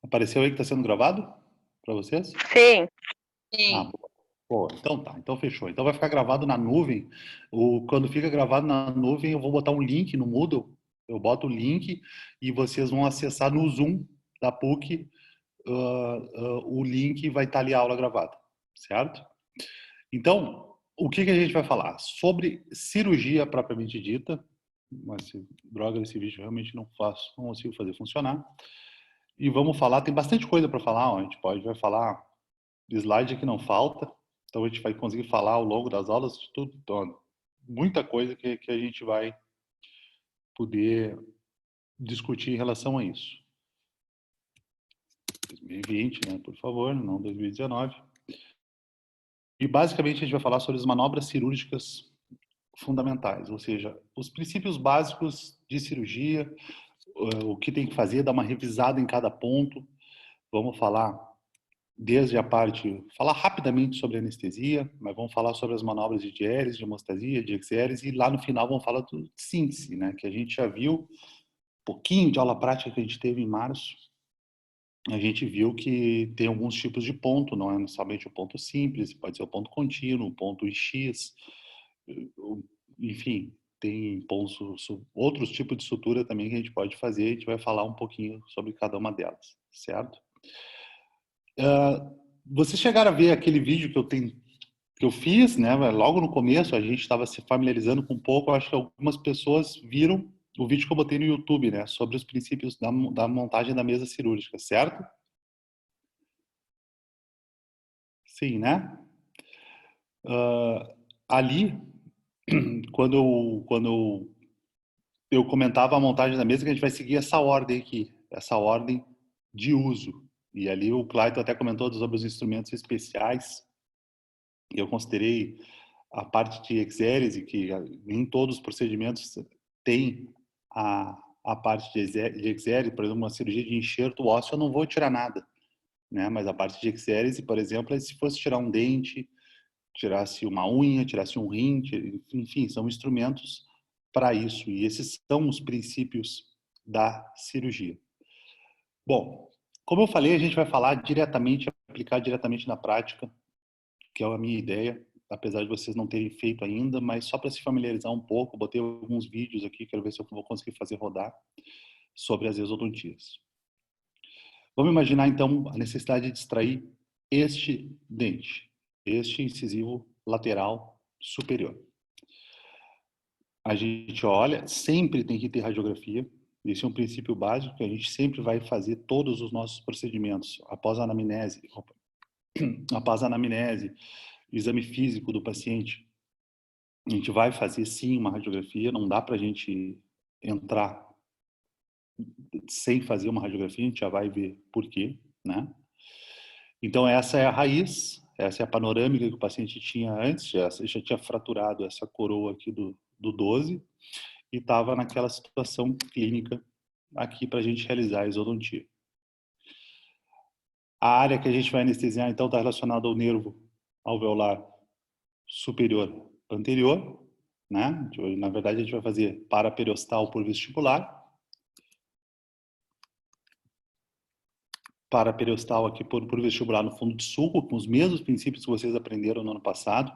Apareceu aí que está sendo gravado para vocês? Sim. Ah, Sim. pô, então tá, então fechou. Então vai ficar gravado na nuvem. Quando fica gravado na nuvem, eu vou botar um link no Moodle. Eu boto o link e vocês vão acessar no Zoom da PUC. O link vai estar ali a aula gravada, certo? Então, o que a gente vai falar? Sobre cirurgia propriamente dita. Mas droga, esse vídeo realmente não consigo fazer funcionar. E vamos falar, tem bastante coisa para falar, ó. A gente vai falar slide que não falta, então a gente vai conseguir falar ao longo das aulas de tudo, então, muita coisa que a gente vai poder discutir em relação a isso. 2020, né, por favor, não 2019. E basicamente a gente vai falar sobre as manobras cirúrgicas fundamentais, ou seja, os princípios básicos de cirurgia, o que tem que fazer, dar uma revisada em cada ponto. Vamos falar desde a parte, falar rapidamente sobre anestesia, mas vamos falar sobre as manobras de diérese, de hemostasia, de exérese, e lá no final vamos falar do síntese, né, que a gente já viu, um pouquinho de aula prática que a gente teve em março, a gente viu que tem alguns tipos de ponto, não é necessariamente o ponto simples, pode ser o ponto contínuo, o ponto X, enfim, tem pontos, outros tipos de sutura também que a gente pode fazer, a gente vai falar um pouquinho sobre cada uma delas, certo? Vocês chegaram a ver aquele vídeo que eu fiz, né? Logo no começo a gente estava se familiarizando com um pouco. Acho que algumas pessoas viram o vídeo que eu botei no YouTube, né? Sobre os princípios da montagem da mesa cirúrgica, certo? Sim, né? Ali, quando eu comentava a montagem da mesa, que a gente vai seguir essa ordem aqui, essa ordem de uso. E ali o Clayton até comentou sobre os instrumentos especiais. Eu considerei a parte de exérese, que em todos os procedimentos tem a parte de exérese, por exemplo, uma cirurgia de enxerto ósseo, eu não vou tirar nada, né? Mas a parte de exérese, por exemplo, é se fosse tirar um dente, tirasse uma unha, tirasse um rim, enfim, são instrumentos para isso. E esses são os princípios da cirurgia. Bom, como eu falei, a gente vai falar diretamente, aplicar diretamente na prática, que é a minha ideia, apesar de vocês não terem feito ainda, mas só para se familiarizar um pouco, botei alguns vídeos aqui, quero ver se eu vou conseguir fazer rodar, sobre as exodontias. Vamos imaginar, então, a necessidade de extrair este dente, este incisivo lateral superior. A gente olha, sempre tem que ter radiografia, esse é um princípio básico que a gente sempre vai fazer todos os nossos procedimentos, após a anamnese, exame físico do paciente. A gente vai fazer sim uma radiografia, não dá para a gente entrar sem fazer uma radiografia, a gente já vai ver por quê, né? Então essa é a raiz, essa é a panorâmica que o paciente tinha antes, já tinha fraturado essa coroa aqui do 12 e estava naquela situação clínica aqui para a gente realizar a exodontia. A área que a gente vai anestesiar então está relacionada ao nervo alveolar superior anterior, né? Na verdade a gente vai fazer paraperostal por vestibular, paraperostal aqui por vestibular no fundo de sulco, com os mesmos princípios que vocês aprenderam no ano passado,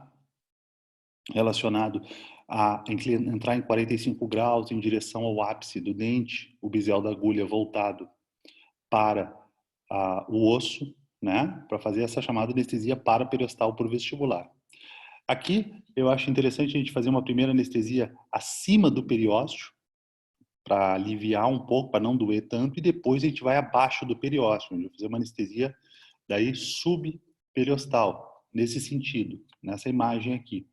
relacionado a entrar em 45 graus em direção ao ápice do dente, o bisel da agulha voltado para o osso, né? Para fazer essa chamada anestesia paraperostal por vestibular. Aqui eu acho interessante a gente fazer uma primeira anestesia acima do periósteo, para aliviar um pouco, para não doer tanto, e depois a gente vai abaixo do periósteo, onde eu vou fazer uma anestesia daí subperiostal, nesse sentido, nessa imagem aqui.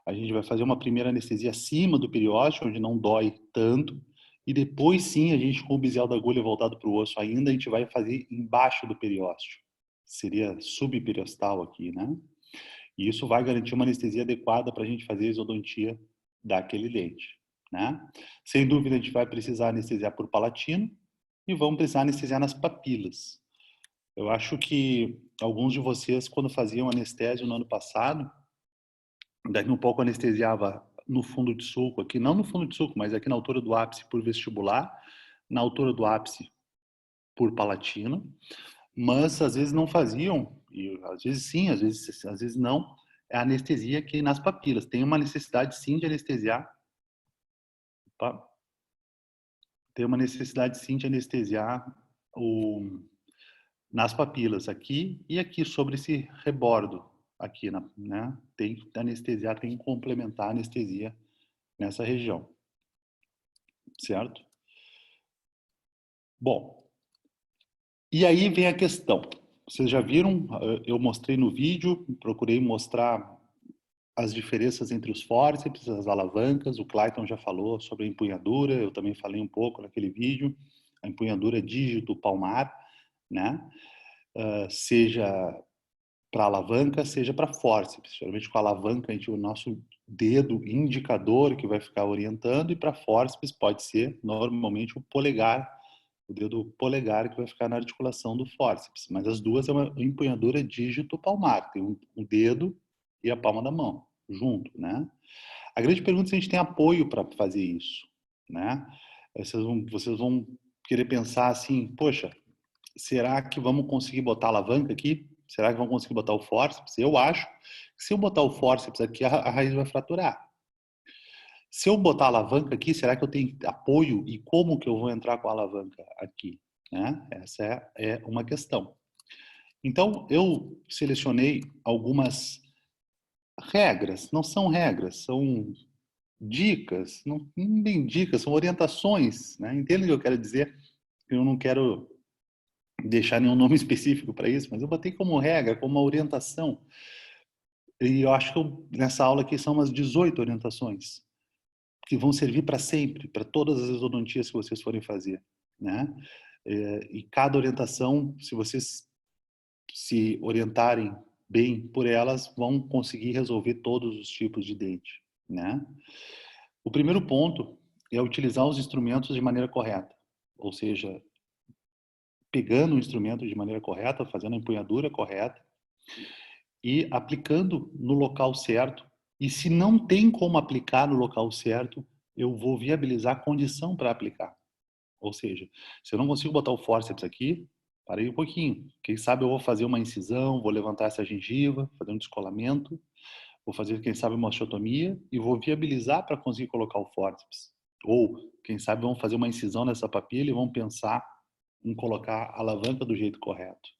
A gente vai fazer uma primeira anestesia acima do periósteo, onde não dói tanto, e depois sim, a gente com o bisel da agulha voltado para o osso ainda, a gente vai fazer embaixo do periósteo. Seria subperiostal aqui, né? E isso vai garantir uma anestesia adequada para a gente fazer a exodontia daquele dente, né? Sem dúvida, a gente vai precisar anestesiar por palatino e vamos precisar anestesiar nas papilas. Eu acho que alguns de vocês, quando faziam anestésio no ano passado, daqui um pouco anestesiava no fundo de sulco aqui, não no fundo de sulco, mas aqui na altura do ápice por vestibular, na altura do ápice por palatina, mas às vezes não faziam, e às vezes sim, às vezes não, é anestesia aqui nas papilas. Tem uma necessidade sim de anestesiar, tá? Tem uma necessidade sim de anestesiar o, nas papilas aqui e aqui sobre esse rebordo aqui, né? Tem que anestesiar, tem que complementar a anestesia nessa região, certo? Bom, e aí vem a questão. Vocês já viram? Eu mostrei no vídeo, procurei mostrar as diferenças entre os fórceps, as alavancas. O Clayton já falou sobre a empunhadura, eu também falei um pouco naquele vídeo. A empunhadura dígito palmar, né? Seja para alavanca, seja para fórceps. Geralmente com a alavanca a gente o nosso dedo indicador que vai ficar orientando, e para fórceps pode ser normalmente o polegar, o dedo polegar que vai ficar na articulação do fórceps. Mas as duas é uma empunhadura dígito palmar, tem um dedo e a palma da mão junto, né? A grande pergunta é se a gente tem apoio para fazer isso, né? Vocês vão querer pensar assim, poxa, será que vamos conseguir botar a alavanca aqui? Será que vamos conseguir botar o fórceps? Eu acho que se eu botar o fórceps aqui, a raiz vai fraturar. Se eu botar a alavanca aqui, será que eu tenho apoio? E como que eu vou entrar com a alavanca aqui? Né? Essa é uma questão. Então, eu selecionei algumas regras. Não são regras, são dicas. Não bem dicas, são orientações. Né? Entende o que eu quero dizer? Eu não quero deixar nenhum nome específico para isso, mas eu botei como regra, como uma orientação. E eu acho que nessa aula aqui são umas 18 orientações que vão servir para sempre, para todas as odontias que vocês forem fazer, né? E cada orientação, se vocês se orientarem bem por elas, vão conseguir resolver todos os tipos de dente, né? O primeiro ponto é utilizar os instrumentos de maneira correta, ou seja, pegando o instrumento de maneira correta, fazendo a empunhadura correta e aplicando no local certo. E se não tem como aplicar no local certo, eu vou viabilizar a condição para aplicar. Ou seja, se eu não consigo botar o fórceps aqui, parei um pouquinho. Quem sabe eu vou fazer uma incisão, vou levantar essa gengiva, fazer um descolamento, vou fazer, quem sabe, uma osteotomia e vou viabilizar para conseguir colocar o fórceps. Ou, quem sabe, vamos fazer uma incisão nessa papila e vamos pensar em colocar a alavanca do jeito correto.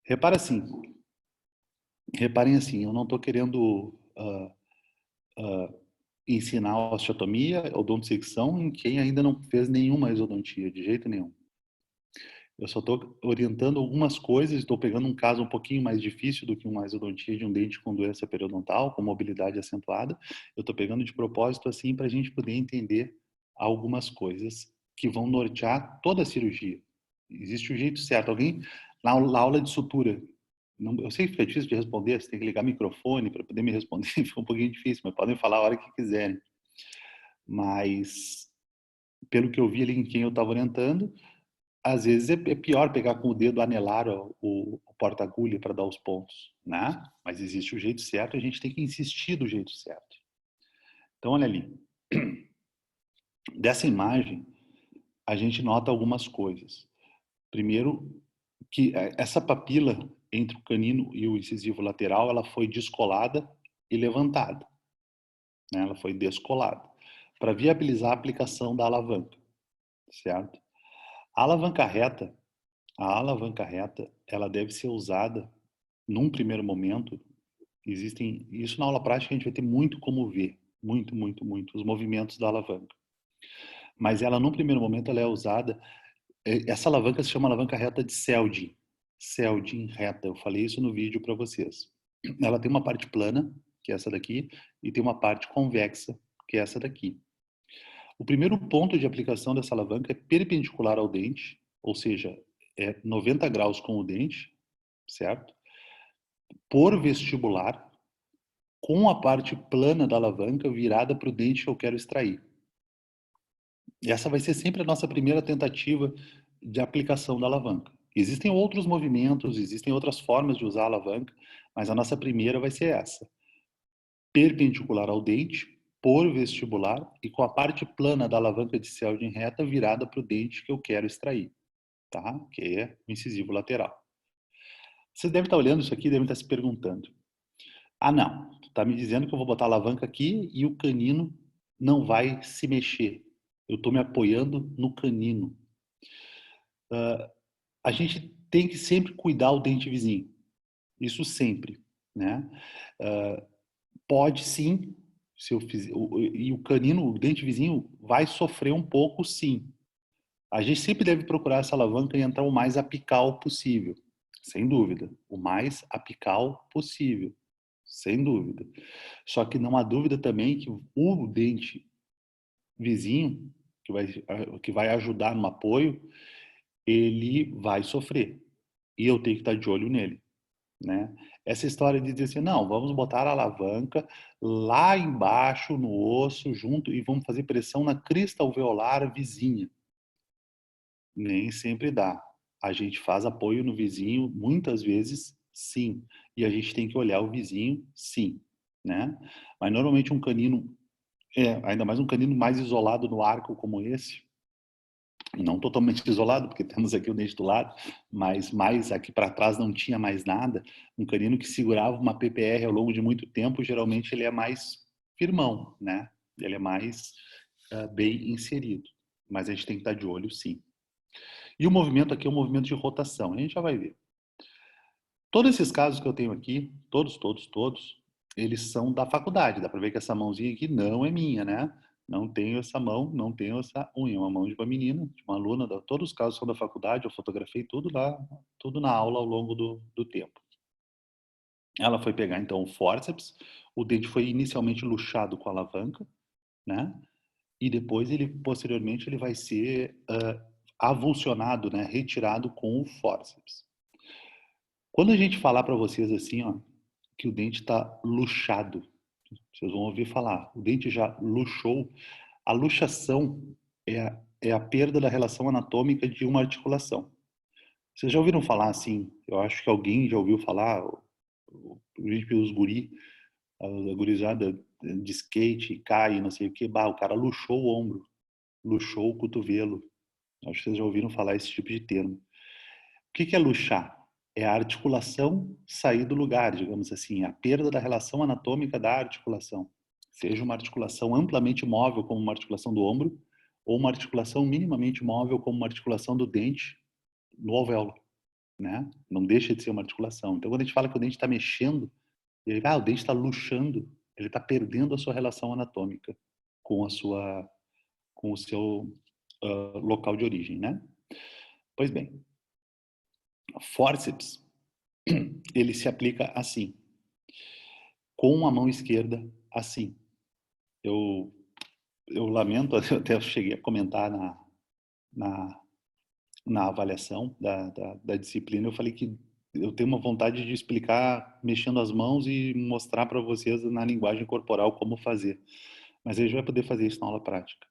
Repara assim, Reparem assim, eu não estou querendo ensinar osteotomia, odontosecção em quem ainda não fez nenhuma exodontia, de jeito nenhum. Eu só estou orientando algumas coisas, estou pegando um caso um pouquinho mais difícil do que uma exodontia de um dente com doença periodontal, com mobilidade acentuada. Eu estou pegando de propósito assim para a gente poder entender algumas coisas que vão nortear toda a cirurgia. Existe o jeito certo. Alguém, na aula de sutura, não, eu sei que fica difícil de responder, você tem que ligar o microfone para poder me responder, fica um pouquinho difícil, mas podem falar a hora que quiserem. Mas, pelo que eu vi ali em quem eu estava orientando, às vezes é pior pegar com o dedo, anelar o porta-agulha para dar os pontos, né? Mas existe o jeito certo, a gente tem que insistir do jeito certo. Então, olha ali. Dessa imagem, a gente nota algumas coisas. Primeiro, que essa papila entre o canino e o incisivo lateral, ela foi descolada e levantada, né? Ela foi descolada para viabilizar a aplicação da alavanca, certo? A alavanca reta, a alavanca reta, ela deve ser usada num primeiro momento. Existem, isso na aula prática a gente vai ter muito como ver, muito, muito, muito os movimentos da alavanca. Mas ela, num primeiro momento, ela é usada. Essa alavanca se chama alavanca reta de Selden. Selden reta. Eu falei isso no vídeo para vocês. Ela tem uma parte plana, que é essa daqui, e tem uma parte convexa, que é essa daqui. O primeiro ponto de aplicação dessa alavanca é perpendicular ao dente, ou seja, é 90 graus com o dente, certo? Por vestibular, com a parte plana da alavanca virada para o dente que eu quero extrair. E essa vai ser sempre a nossa primeira tentativa de aplicação da alavanca. Existem outros movimentos, existem outras formas de usar a alavanca, mas a nossa primeira vai ser essa. Perpendicular ao dente, por vestibular e com a parte plana da alavanca de Selden reta virada para o dente que eu quero extrair. tá? Que é o incisivo lateral. Você deve estar olhando isso aqui e deve estar se perguntando: ah, não, tu tá me dizendo que eu vou botar a alavanca aqui e o canino não vai se mexer. Eu estou me apoiando no canino. A gente tem que sempre cuidar o dente vizinho. Isso sempre, né? Pode sim, se eu fizer, e o canino, o dente vizinho vai sofrer um pouco, sim. A gente sempre deve procurar essa alavanca e entrar o mais apical possível, sem dúvida. O mais apical possível, sem dúvida. Só que não há dúvida também que o dente vizinho, que vai ajudar no apoio, ele vai sofrer. E eu tenho que estar de olho nele, né? Essa história de dizer assim, não, vamos botar a alavanca lá embaixo no osso, junto, e vamos fazer pressão na crista alveolar vizinha. Nem sempre dá. A gente faz apoio no vizinho, muitas vezes, sim. E a gente tem que olhar o vizinho, sim, né? Mas normalmente um canino, ainda mais um canino mais isolado no arco como esse, não totalmente isolado, porque temos aqui o dente do lado, mas mais aqui para trás não tinha mais nada. Um canino que segurava uma PPR ao longo de muito tempo, geralmente ele é mais firmão, né? Ele é mais bem inserido. Mas a gente tem que estar de olho, sim. E o movimento aqui é um movimento de rotação, a gente já vai ver. Todos esses casos que eu tenho aqui, todos, eles são da faculdade. Dá para ver que essa mãozinha aqui não é minha, né? Não tenho essa mão, não tenho essa unha. É uma mão de uma menina, de uma aluna. Todos os casos são da faculdade, eu fotografei tudo lá, tudo na aula ao longo do tempo. Ela foi pegar então o fórceps, o dente foi inicialmente luxado com a alavanca, né? E depois ele, posteriormente, ele vai ser avulsionado, né? Retirado com o fórceps. Quando a gente falar para vocês assim, ó, que o dente está luxado, vocês vão ouvir falar, o dente já luxou. A luxação é a perda da relação anatômica de uma articulação. Vocês já ouviram falar assim? Eu acho que alguém já ouviu falar, os guri, a gurizada de skate, cai, não sei o que, o cara luxou o ombro, luxou o cotovelo. Acho que vocês já ouviram falar esse tipo de termo. O que é luxar? É a articulação sair do lugar, digamos assim, a perda da relação anatômica da articulação. Seja uma articulação amplamente móvel, como uma articulação do ombro, ou uma articulação minimamente móvel, como uma articulação do dente no alvéolo, né? Não deixa de ser uma articulação. Então, quando a gente fala que o dente está mexendo, o dente está luxando, ele está perdendo a sua relação anatômica com com o seu local de origem, né? Pois bem, fórceps, ele se aplica assim, com a mão esquerda assim. Eu, eu lamento, eu até cheguei a comentar na, na avaliação da disciplina, eu falei que eu tenho uma vontade de explicar mexendo as mãos e mostrar para vocês na linguagem corporal como fazer. Mas a gente vai poder fazer isso na aula prática.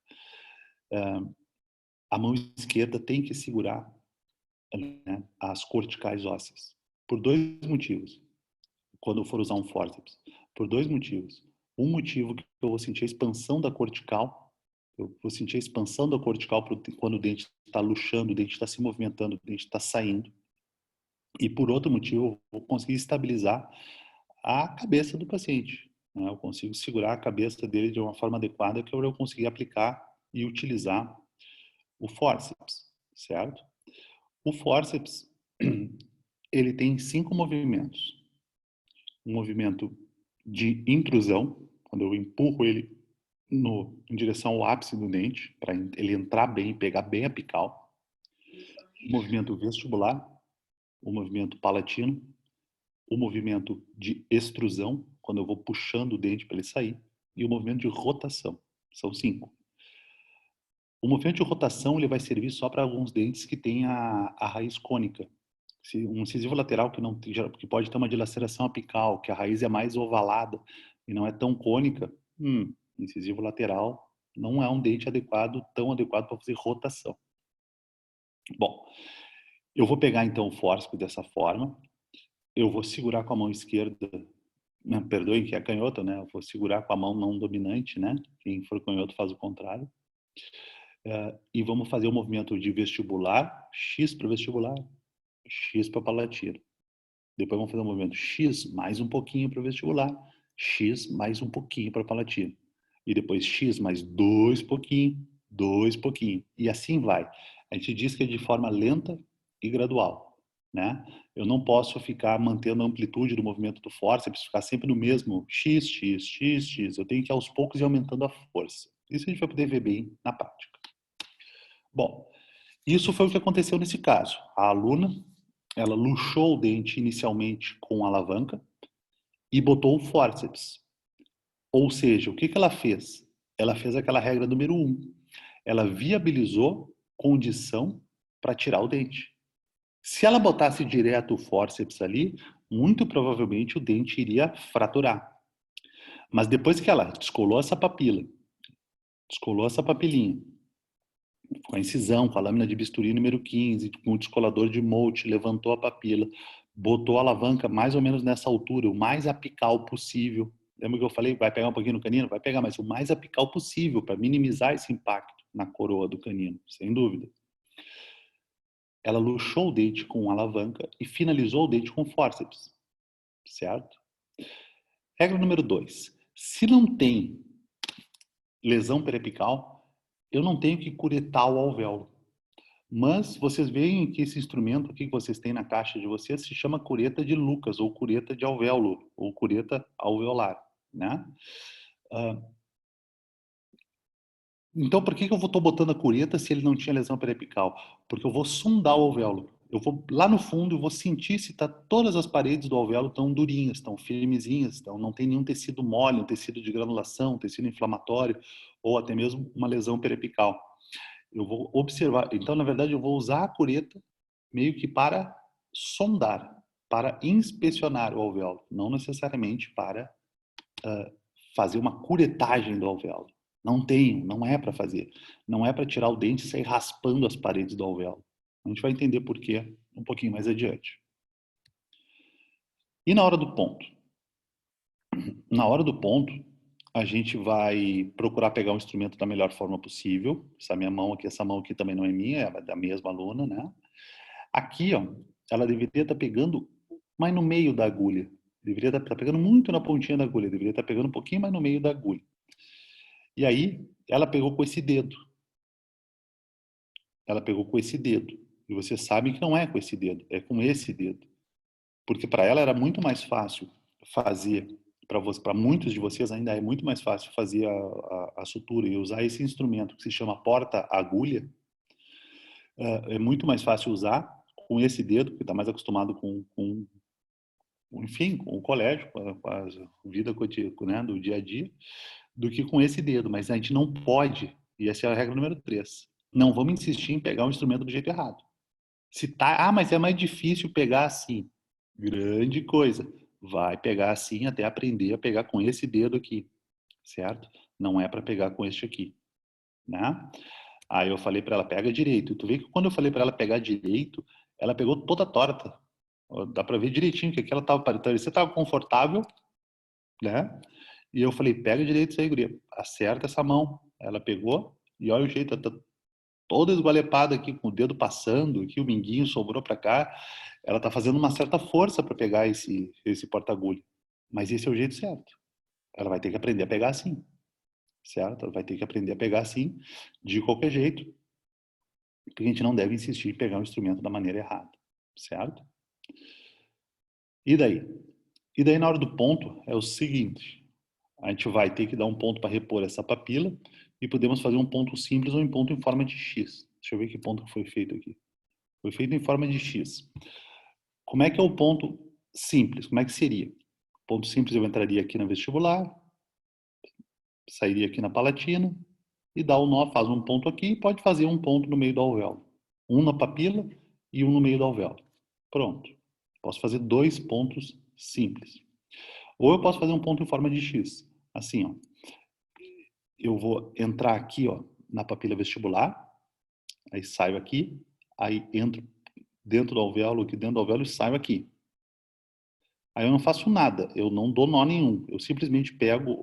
A mão esquerda tem que segurar, né, as corticais ósseas, por dois motivos. Quando eu for usar um fórceps, por dois motivos. Um motivo que eu vou sentir a expansão da cortical, eu vou sentir a expansão da cortical quando o dente está luxando, o dente está se movimentando, o dente está saindo. E por outro motivo, eu vou conseguir estabilizar a cabeça do paciente, né? Eu consigo segurar a cabeça dele de uma forma adequada que eu vou conseguir aplicar e utilizar o fórceps, certo? O fórceps, ele tem 5 movimentos. Um movimento de intrusão, quando eu empurro ele em direção ao ápice do dente, para ele entrar bem, pegar bem apical. O movimento vestibular, o movimento palatino, o movimento de extrusão, quando eu vou puxando o dente para ele sair, e o movimento de rotação. São 5. O movimento de rotação ele vai servir só para alguns dentes que têm a raiz cônica. Um incisivo lateral que pode ter uma dilaceração apical, que a raiz é mais ovalada e não é tão cônica, incisivo lateral não é um dente adequado, tão adequado para fazer rotação. Bom, eu vou pegar então o fórceps dessa forma, eu vou segurar com a mão esquerda, perdoem que é canhota, né? Eu vou segurar com a mão não dominante, né? Quem for canhoto faz o contrário. e vamos fazer o movimento de vestibular, X para vestibular, X para palatina. Depois vamos fazer o movimento X mais um pouquinho para vestibular, X mais um pouquinho para palatina. E depois X mais dois pouquinho. E assim vai. A gente diz que é de forma lenta e gradual, né? Eu não posso ficar mantendo a amplitude do movimento do fórceps, ficar sempre no mesmo X, X, X, X. Eu tenho que aos poucos ir aumentando a força. Isso a gente vai poder ver bem na prática. Bom, isso foi o que aconteceu nesse caso. A aluna, ela luxou o dente inicialmente com a alavanca e botou o fórceps. Ou seja, o que ela fez? Ela fez aquela regra número 1. Ela viabilizou condição para tirar o dente. Se ela botasse direto o fórceps ali, muito provavelmente o dente iria fraturar. Mas depois que ela descolou essa papila, descolou essa papilinha, com a incisão, com a lâmina de bisturi número 15, com o descolador de Moult, levantou a papila, botou a alavanca mais ou menos nessa altura, o mais apical possível. Lembra que eu falei, vai pegar um pouquinho no canino? Vai pegar, mas o mais apical possível, para minimizar esse impacto na coroa do canino, sem dúvida. Ela luxou o dente com a alavanca e finalizou o dente com fórceps, certo? Regra número 2. Se não tem lesão periapical, eu não tenho que curetar o alvéolo. Mas vocês veem que esse instrumento aqui que vocês têm na caixa de vocês se chama cureta de Lucas, ou cureta de alvéolo, ou cureta alveolar, né? Então, por que eu estou botando a cureta se ele não tinha lesão periapical? Porque eu vou sondar o alvéolo. Eu vou lá no fundo e vou sentir se todas as paredes do alvéolo estão durinhas, estão firmezinhas, estão, não tem nenhum tecido mole, um tecido de granulação, um tecido inflamatório, ou até mesmo uma lesão periapical. Eu vou observar. Então, na verdade, eu vou usar a cureta meio que para sondar, para inspecionar o alvéolo, não necessariamente para fazer uma curetagem do alvéolo. Não tenho, não é para fazer. Não é para tirar o dente e sair raspando as paredes do alvéolo. A gente vai entender por quê um pouquinho mais adiante. E na hora do ponto? Na hora do ponto, a gente vai procurar pegar o instrumento da melhor forma possível. Essa minha mão aqui, essa mão aqui também não é minha, é da mesma aluna, né? Aqui, ó, ela deveria estar pegando mais no meio da agulha. Deveria estar pegando muito na pontinha da agulha. Deveria estar pegando um pouquinho mais no meio da agulha. E aí, ela pegou com esse dedo. Ela pegou com esse dedo. E você sabe que não é com esse dedo, é com esse dedo. Porque para ela era muito mais fácil fazer, para muitos de vocês ainda é muito mais fácil fazer a sutura e usar esse instrumento que se chama porta-agulha. É muito mais fácil usar com esse dedo, que está mais acostumado enfim, com o colégio, com a vida cotidiana, né, do dia a dia, do que com esse dedo. Mas a gente não pode, e essa é a regra número 3, não vamos insistir em pegar o instrumento do jeito errado. Se tá, mas é mais difícil pegar assim. Grande coisa. Vai pegar assim até aprender a pegar com esse dedo aqui, certo? Não é para pegar com este aqui, né? Aí eu falei para ela, pega direito. Tu vê que quando eu falei para ela pegar direito, ela pegou toda torta. Dá para ver direitinho que aqui ela tava, você tava confortável, né? E eu falei, pega direito isso aí, guria. Acerta essa mão. Ela pegou e olha o jeito, tá toda esgualepada aqui, com o dedo passando, aqui o minguinho sobrou para cá. Ela tá fazendo uma certa força para pegar esse porta-agulha. Mas esse é o jeito certo. Ela vai ter que aprender a pegar assim, certo? Ela vai ter que aprender a pegar assim, de qualquer jeito. Porque a gente não deve insistir em pegar o instrumento da maneira errada, certo? E daí? E daí na hora do ponto é o seguinte, a gente vai ter que dar um ponto para repor essa papila e podemos fazer um ponto simples ou um ponto em forma de X. Deixa eu ver que ponto que foi feito aqui. Foi feito em forma de X. Como é que é o ponto simples? Como é que seria? Ponto simples eu entraria aqui na vestibular, sairia aqui na palatina e dá o nó, faz um ponto aqui e pode fazer um ponto no meio do alvéolo. Um na papila e um no meio do alvéolo. Pronto. Posso fazer dois pontos simples. Ou eu posso fazer um ponto em forma de X. Assim, ó. Eu vou entrar aqui, ó, na papila vestibular, aí saio aqui, aí entro dentro do alvéolo, aqui dentro do alvéolo e saio aqui. Aí eu não faço nada, eu não dou nó nenhum. Eu simplesmente pego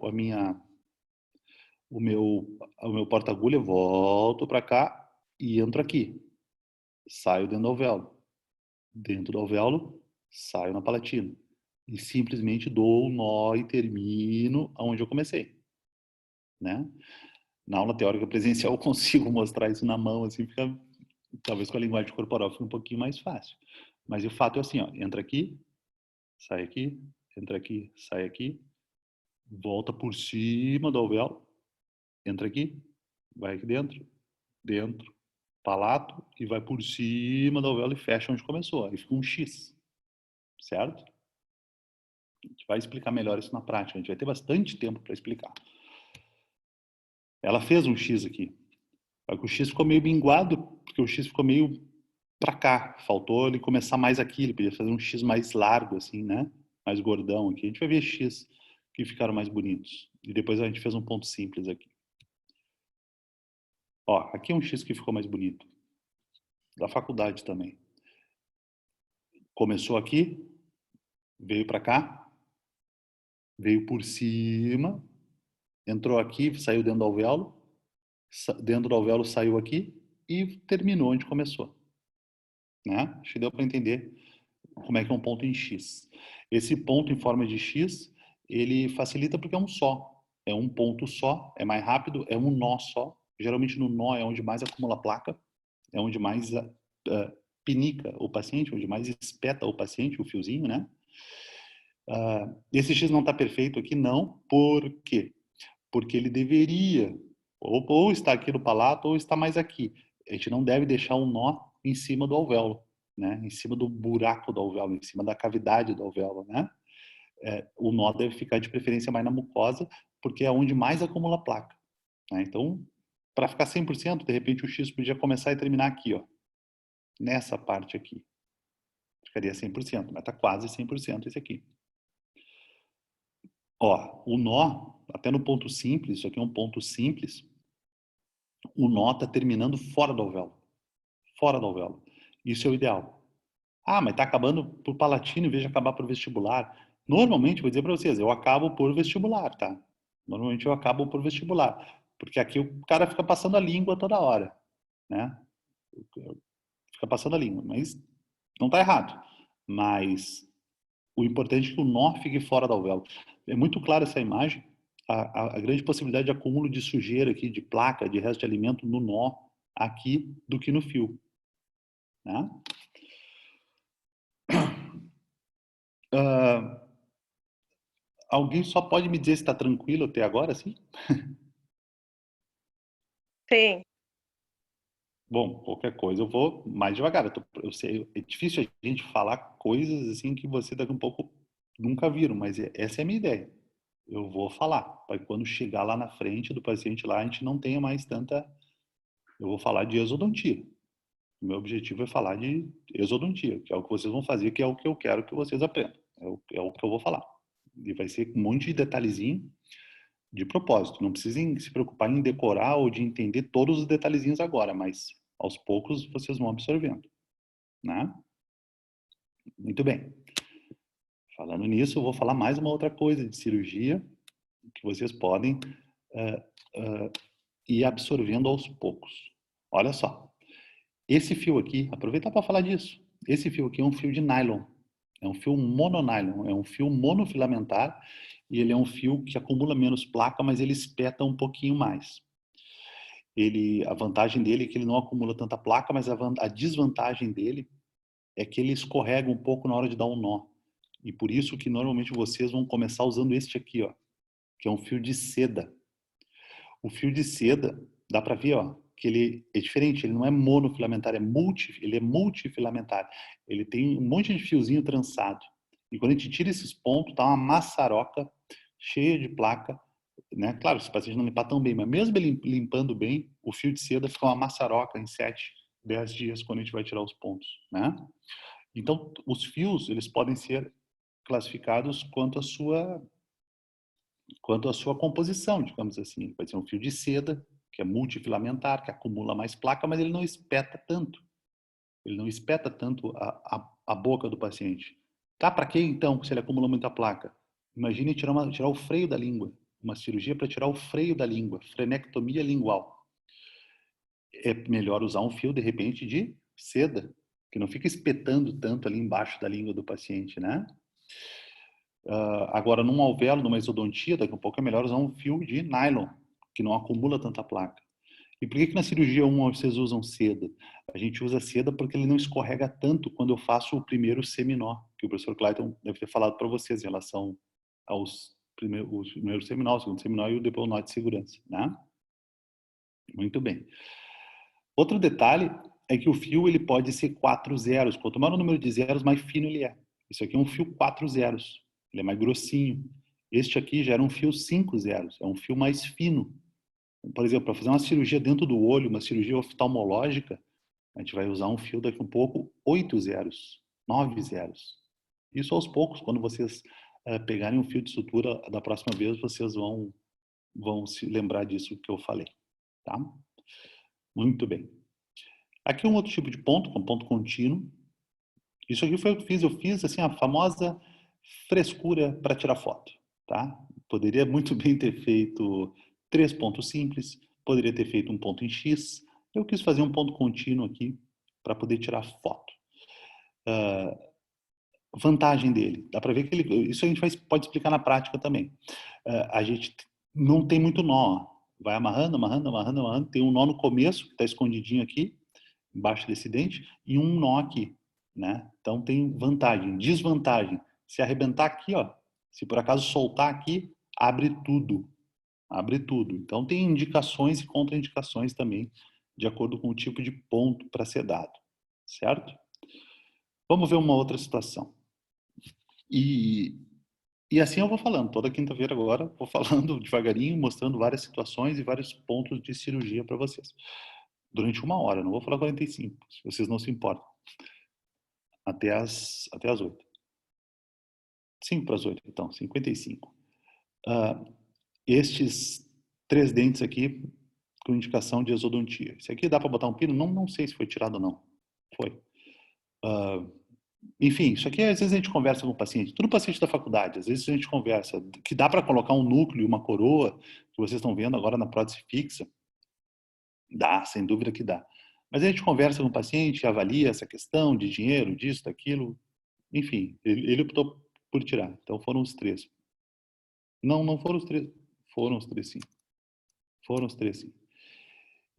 o meu porta-agulha, volto para cá e entro aqui. Saio dentro do alvéolo. Dentro do alvéolo, saio na palatina. E simplesmente dou o nó e termino aonde eu comecei, né? Na aula teórica presencial eu consigo mostrar isso na mão, assim, fica, talvez com a linguagem corporal fique um pouquinho mais fácil. Mas o fato é assim, ó, entra aqui, sai aqui, entra aqui, sai aqui, volta por cima do alvéolo, entra aqui, vai aqui dentro, dentro, palato, e vai por cima do alvéolo e fecha onde começou. Aí fica um X, certo? A gente vai explicar melhor isso na prática, a gente vai ter bastante tempo para explicar. Ela fez um X aqui, só que o X ficou meio minguado, porque o X ficou meio para cá, faltou ele começar mais aqui, ele podia fazer um X mais largo, assim, né? Mais gordão aqui. A gente vai ver X que ficaram mais bonitos. E depois a gente fez um ponto simples aqui. Ó, aqui é um X que ficou mais bonito. Da faculdade também. Começou aqui, veio para cá, veio por cima, entrou aqui, saiu dentro do alvéolo, dentro do alvéolo saiu aqui e terminou onde começou. Né? Acho que deu para entender como é que é um ponto em X. Esse ponto em forma de X, ele facilita porque é um só. É um ponto só, é mais rápido, é um nó só. Geralmente no nó é onde mais acumula placa, é onde mais pinica o paciente, onde mais espeta o paciente, o fiozinho, né? Esse X não está perfeito aqui, não. Por quê? Porque ele deveria ou estar aqui no palato ou estar mais aqui. A gente não deve deixar um nó em cima do alvéolo, né? Em cima do buraco do alvéolo, em cima da cavidade do alvéolo, né? O nó deve ficar de preferência mais na mucosa, porque é onde mais acumula placa, né? Então, para ficar 100%, de repente o X podia começar e terminar aqui, ó, nessa parte aqui. Ficaria 100%, mas está quase 100% esse aqui. Ó, o nó, até no ponto simples, isso aqui é um ponto simples, o nó está terminando fora do alvéolo. Fora do alvéolo. Isso é o ideal. Ah, mas está acabando por palatino em vez de acabar por vestibular. Normalmente, vou dizer para vocês, eu acabo por vestibular, tá? Normalmente eu acabo por vestibular. Porque aqui o cara fica passando a língua toda hora, né? Fica passando a língua, mas não está errado. Mas o importante é que o nó fique fora da alvéolo. É muito clara essa imagem, a grande possibilidade de acúmulo de sujeira aqui, de placa, de resto de alimento no nó aqui do que no fio, né? Alguém só pode me dizer se está tranquilo até agora, sim? Sim. Bom, qualquer coisa eu vou mais devagar. Eu sei, é difícil a gente falar coisas assim que você daqui a um pouco nunca viram, mas essa é a minha ideia. Eu vou falar, para quando chegar lá na frente do paciente lá, a gente não tenha mais tanta. Eu vou falar de exodontia. O meu objetivo é falar de exodontia, que é o que vocês vão fazer, que é o que eu quero que vocês aprendam. É o que eu vou falar. E vai ser um monte de detalhezinho de propósito. Não precisem se preocupar em decorar ou de entender todos os detalhezinhos agora, mas aos poucos vocês vão absorvendo, né? Muito bem. Falando nisso, eu vou falar mais uma outra coisa de cirurgia que vocês podem ir absorvendo aos poucos. Olha só. Esse fio aqui, aproveitar para falar disso. Esse fio aqui é um fio de nylon. É um fio mononylon, é um fio monofilamentar e ele é um fio que acumula menos placa, mas ele espeta um pouquinho mais. A vantagem dele é que ele não acumula tanta placa, mas a desvantagem dele é que ele escorrega um pouco na hora de dar um nó. E por isso que normalmente vocês vão começar usando este aqui, ó, que é um fio de seda. O fio de seda, dá para ver, ó, que ele é diferente, ele não é monofilamentar, ele é multifilamentar. Ele tem um monte de fiozinho trançado. E quando a gente tira esses pontos, tá uma maçaroca cheia de placa, né? Claro, se o paciente não limpar tão bem, mas mesmo ele limpando bem, o fio de seda fica uma maçaroca em 7, 10 dias quando a gente vai tirar os pontos, né? Então, os fios, eles podem ser classificados quanto à sua composição, digamos assim. Pode ser um fio de seda, que é multifilamentar, que acumula mais placa, mas ele não espeta tanto. Ele não espeta tanto a boca do paciente. Tá, para que então, se ele acumula muita placa? Imagine tirar o freio da língua. uma cirurgia para tirar o freio da língua, frenectomia lingual. É melhor usar um fio, de repente, de seda, que não fica espetando tanto ali embaixo da língua do paciente, né? Agora, num alvéolo, numa exodontia, daqui a pouco é melhor usar um fio de nylon, que não acumula tanta placa. E por que na cirurgia 1 vocês usam seda? A gente usa seda porque ele não escorrega tanto quando eu faço o primeiro seminó, que o professor Clayton deve ter falado para vocês em relação aos primeiros seminó, o segundo seminó e o depois o nó de segurança, né? Muito bem. Outro detalhe é que o fio ele pode ser 4 zeros. Quanto maior o número de zeros, mais fino ele é. Isso aqui é um fio 4 zeros. Ele é mais grossinho. Este aqui já era um fio 5 zeros. É um fio mais fino. Por exemplo, para fazer uma cirurgia dentro do olho, uma cirurgia oftalmológica, a gente vai usar um fio daqui um pouco 8 zeros, 9 zeros. Isso aos poucos, quando vocês pegarem um fio de sutura, da próxima vez vocês vão se lembrar disso que eu falei. Tá? Muito bem. Aqui um outro tipo de ponto, um ponto contínuo. Isso aqui foi o que fiz. Eu fiz assim, a famosa frescura para tirar foto. Tá? Poderia muito bem ter feito 3 pontos simples, poderia ter feito um ponto em X. Eu quis fazer um ponto contínuo aqui para poder tirar foto. Vantagem dele, dá para ver que ele, isso a gente pode explicar na prática também. A gente não tem muito nó, vai amarrando, amarrando, amarrando, amarrando. Tem um nó no começo, que está escondidinho aqui, embaixo desse dente, e um nó aqui, né? Então tem vantagem. Desvantagem, se arrebentar aqui, ó, se por acaso soltar aqui, abre tudo. Abre tudo. Então tem indicações e contraindicações também, de acordo com o tipo de ponto para ser dado, certo? Vamos ver uma outra situação. E assim eu vou falando, toda quinta-feira agora, vou falando devagarinho, mostrando várias situações e vários pontos de cirurgia para vocês. Durante 1 hora, não vou falar 45, se vocês não se importam. Até as 8. 5 para as 8, então, 55. Estes 3 dentes aqui, com indicação de exodontia. Esse aqui dá para botar um pino? Não sei se foi tirado ou não. Foi. Enfim, isso aqui às vezes a gente conversa com o paciente, tudo paciente da faculdade, às vezes a gente conversa, que dá para colocar um núcleo, uma coroa, que vocês estão vendo agora na prótese fixa. Dá, sem dúvida que dá. Mas a gente conversa com o paciente, avalia essa questão de dinheiro, disso, daquilo. Enfim, ele optou por tirar. Então foram os 3. Não foram os 3. Foram os 3, sim. Foram os 3, sim.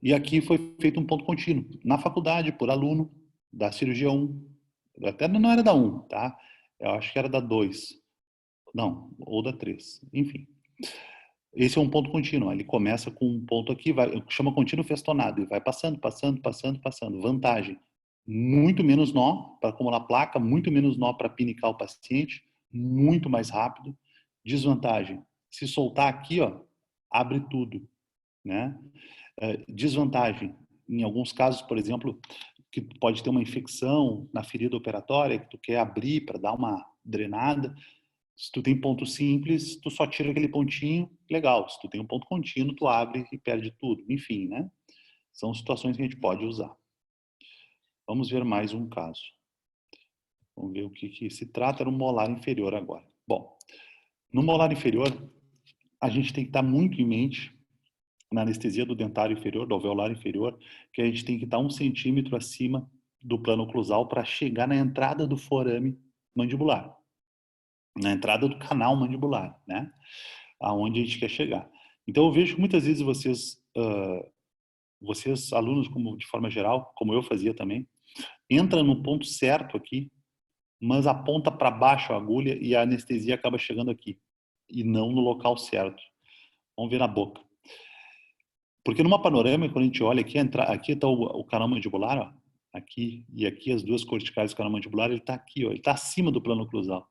E aqui foi feito um ponto contínuo. Na faculdade, por aluno, da cirurgia 1. Até não era da 1, tá? Eu acho que era da 2. Não, ou da 3. Enfim. Esse é um ponto contínuo. Ele começa com um ponto aqui, chama contínuo festonado, e vai passando, passando, passando, passando. Vantagem: muito menos nó para acumular placa, muito menos nó para pinicar o paciente, muito mais rápido. Desvantagem: se soltar aqui, ó, abre tudo, né? Desvantagem: em alguns casos, por exemplo, que pode ter uma infecção na ferida operatória, que tu quer abrir para dar uma drenada. Se tu tem ponto simples, tu só tira aquele pontinho, legal. Se tu tem um ponto contínuo, tu abre e perde tudo. Enfim, né? São situações que a gente pode usar. Vamos ver mais um caso. Vamos ver o que se trata no molar inferior agora. Bom, no molar inferior, a gente tem que estar muito em mente, na anestesia do dentário inferior, do alveolar inferior, que a gente tem que estar 1 centímetro acima do plano oclusal para chegar na entrada do forame mandibular, na entrada do canal mandibular, né? Aonde a gente quer chegar. Então eu vejo que muitas vezes vocês alunos, como de forma geral, como eu fazia também, entra no ponto certo aqui, mas aponta para baixo a agulha e a anestesia acaba chegando aqui e não no local certo. Vamos ver na boca. Porque numa panorâmica, quando a gente olha aqui, aqui está o canal mandibular, ó, aqui e aqui as duas corticais do canal mandibular, ele está aqui, ó, ele está acima do plano oclusal.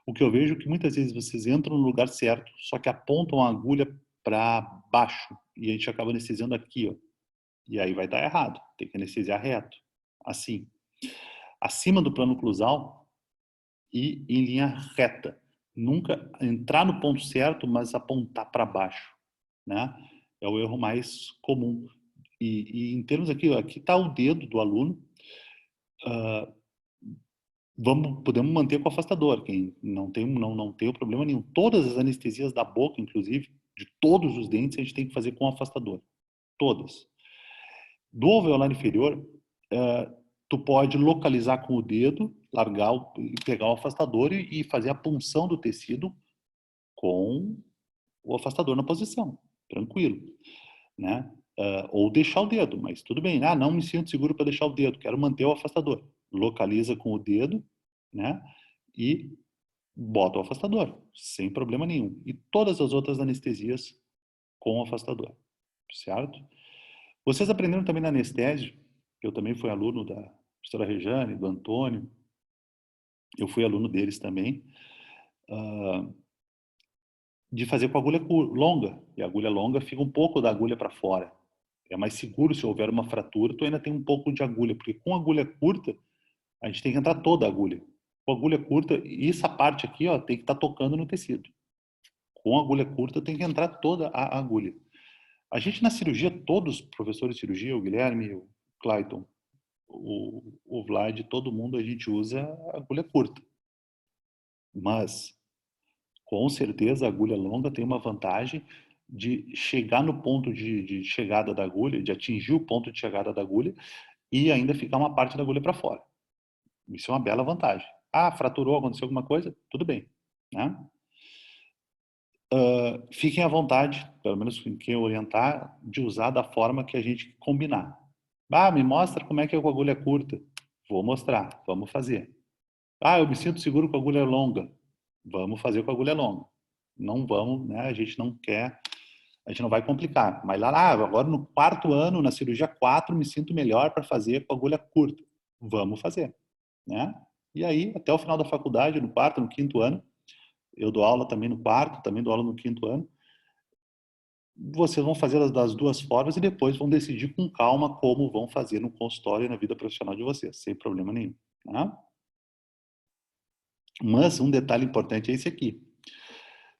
O que eu vejo é que muitas vezes vocês entram no lugar certo, só que apontam a agulha para baixo e a gente acaba anestesiando aqui, ó. E aí vai dar errado, tem que anestesiar reto, assim, acima do plano oclusal e em linha reta. Nunca entrar no ponto certo, mas apontar para baixo, né? É o erro mais comum. E em termos aqui está o dedo do aluno. Podemos manter com o afastador, quem não tem o problema nenhum. Todas as anestesias da boca, inclusive, de todos os dentes, a gente tem que fazer com afastador. Todas. Do alveolar inferior, tu pode localizar com o dedo, largar, pegar o afastador e fazer a punção do tecido com o afastador na posição, tranquilo, né? Ou deixar o dedo, mas tudo bem. Ah, não me sinto seguro para deixar o dedo, quero manter o afastador. Localiza com o dedo, né? E bota o afastador, sem problema nenhum. E todas as outras anestesias com o afastador, certo? Vocês aprenderam também na anestésio, eu também fui aluno da professora Rejane, do Antônio, eu fui aluno deles também, de fazer com agulha longa. E a agulha longa fica um pouco da agulha para fora. É mais seguro se houver uma fratura, tu ainda tem um pouco de agulha, porque com agulha curta, a gente tem que entrar toda a agulha. Com agulha curta, essa parte aqui, ó, tem que estar tocando no tecido. Com agulha curta, tem que entrar toda a agulha. A gente na cirurgia, todos os professores de cirurgia, o Guilherme, o Clayton, o Vlad, todo mundo, a gente usa agulha curta. Mas, com certeza, a agulha longa tem uma vantagem de chegar no ponto de chegada da agulha, de atingir o ponto de chegada da agulha e ainda ficar uma parte da agulha para fora. Isso é uma bela vantagem. Ah, fraturou, aconteceu alguma coisa? Tudo bem, né? Fiquem à vontade, pelo menos quem orientar, de usar da forma que a gente combinar. Ah, me mostra como é que é com agulha curta. Vou mostrar, vamos fazer. Ah, eu me sinto seguro com agulha longa. Vamos fazer com agulha longa. Não vamos, né? A gente não quer, a gente não vai complicar. Mas lá, agora no 4º ano, na cirurgia 4, me sinto melhor para fazer com agulha curta. Vamos fazer, né? E aí, até o final da faculdade, no 4º, no 5º ano, eu dou aula também no 4º, também dou aula no 5º ano. Vocês vão fazer das duas formas e depois vão decidir com calma como vão fazer no consultório e na vida profissional de vocês, sem problema nenhum, né? Mas um detalhe importante é esse aqui.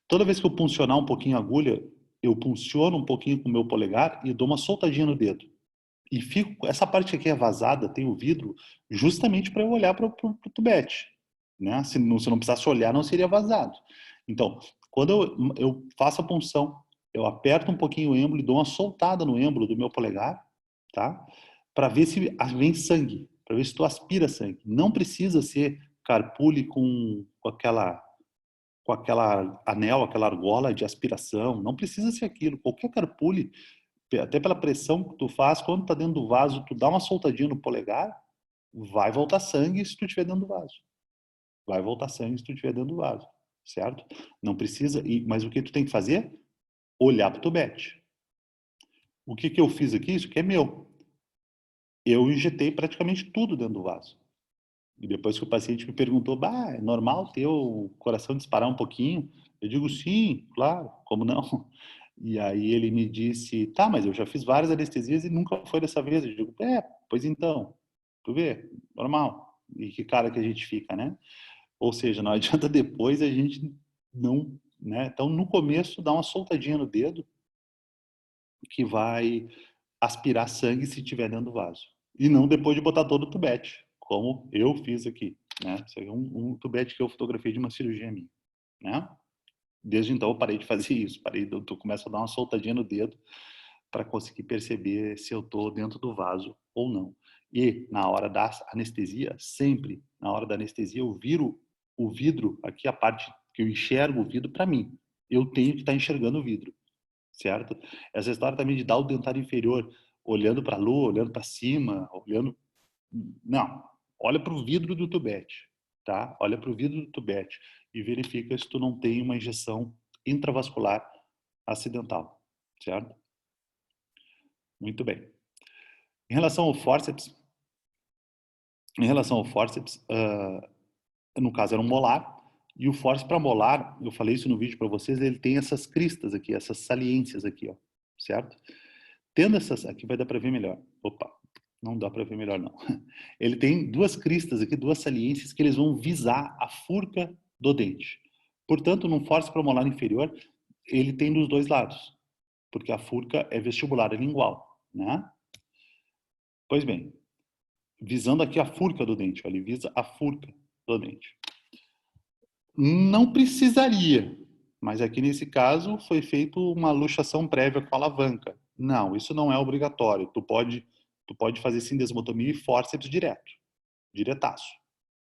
Toda vez que eu puncionar um pouquinho a agulha, eu punciono um pouquinho com o meu polegar e dou uma soltadinha no dedo. E fico, essa parte aqui é vazada, tem o vidro, justamente para eu olhar para o tubete. Né? Se não precisasse olhar, não seria vazado. Então, quando eu faço a punção, eu aperto um pouquinho o êmbolo e dou uma soltada no êmbolo do meu polegar, tá? Para ver se vem sangue, para ver se tu aspira sangue. Não precisa ser carpule com aquela anel, aquela argola de aspiração. Não precisa ser aquilo. Qualquer carpule, até pela pressão que tu faz, quando tá dentro do vaso, tu dá uma soltadinha no polegar, vai voltar sangue se tu estiver dentro do vaso. Vai voltar sangue se tu estiver dentro do vaso, certo? Não precisa, mas o que tu tem que fazer? Olhar pro tubete. O que eu fiz aqui? Isso aqui é meu. Eu injetei praticamente tudo dentro do vaso. E depois que o paciente me perguntou, é normal ter o coração disparar um pouquinho? Eu digo, sim, claro, como não? E aí ele me disse, tá, mas eu já fiz várias anestesias e nunca foi dessa vez. Eu digo, pois então, tu vê, normal. E que cara que a gente fica, né? Ou seja, não adianta depois a gente não, né? Então, no começo, dá uma soltadinha no dedo que vai aspirar sangue se tiver dentro do vaso. E não depois de botar todo o tubete, como eu fiz aqui, né? Isso aí é um tubete que eu fotografei de uma cirurgia minha, né? Desde então eu parei de fazer isso, eu começo a dar uma soltadinha no dedo para conseguir perceber se eu estou dentro do vaso ou não. E na hora da anestesia, sempre na hora da anestesia, eu viro o vidro, aqui a parte que eu enxergo o vidro para mim. Eu tenho que estar enxergando o vidro, certo? Essa história também de dar o dentário inferior, olhando para a lua, olhando para cima, olhando... Não, olha para o vidro do tubete, tá? Olha para o vidro do tubete e verifica se tu não tem uma injeção intravascular acidental, certo? Muito bem. Em relação ao fórceps, no caso era um molar, e o fórceps para molar, eu falei isso no vídeo para vocês, ele tem essas cristas aqui, essas saliências aqui, ó, certo? Tendo essas, aqui vai dar para ver melhor. Opa, não dá para ver melhor não. Ele tem duas cristas aqui, duas saliências que eles vão visar a furca do dente. Portanto, num fórceps premolar inferior, ele tem dos dois lados, porque a furca é vestibular, é lingual, né? Pois bem, visando aqui a furca do dente, ó, ele visa a furca do dente. Não precisaria, Mas aqui nesse caso foi feito uma luxação prévia com alavanca. Não, isso não é obrigatório. Tu pode fazer sindesmotomia e fórceps direto, diretaço.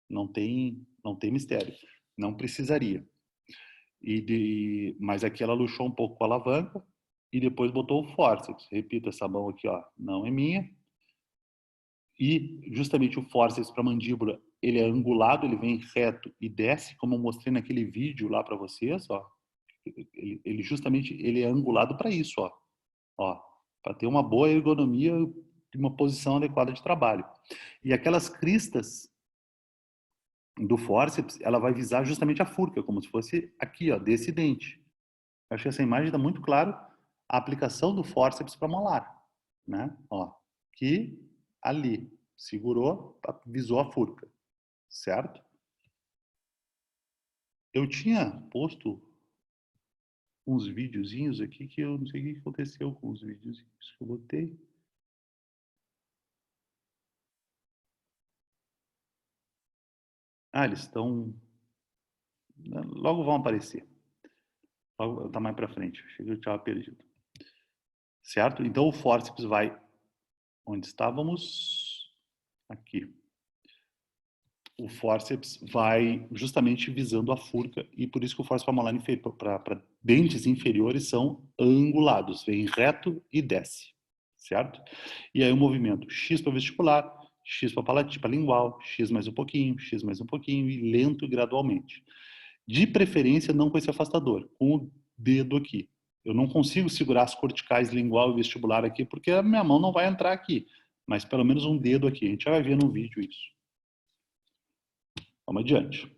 Não tem mistério. Não precisaria. Mas aqui ela luxou um pouco com a alavanca e depois botou o fórceps. Repito, essa mão aqui, ó, não é minha. E justamente o fórceps para mandíbula, ele é angulado, ele vem reto e desce, como eu mostrei naquele vídeo lá para vocês, ó. Ele justamente ele é angulado para isso, ó, para ter uma boa ergonomia e uma posição adequada de trabalho. E aquelas cristas do fórceps, ela vai visar justamente a furca, como se fosse aqui, ó, desse dente. Eu acho que essa imagem dá muito claro a aplicação do fórceps para molar, né? Ó, que ali segurou, visou a furca, certo? Eu tinha posto uns videozinhos aqui que eu não sei o que aconteceu com os videozinhos que eu botei. Ah, eles estão... Logo vão aparecer. Logo, tá mais para frente. Achei que eu estava perdido. Certo? Então o fórceps vai... Onde estávamos? Aqui. O fórceps vai justamente visando a furca e por isso que o fórceps malar para dentes inferiores são angulados, vem reto e desce, certo? E aí o movimento X para vestibular, X para palatina, lingual, X mais um pouquinho, X mais um pouquinho e lento e gradualmente. De preferência não com esse afastador, com o dedo aqui. Eu não consigo segurar as corticais lingual e vestibular aqui porque a minha mão não vai entrar aqui, mas pelo menos um dedo aqui. A gente já vai ver no vídeo isso. Vamos adiante.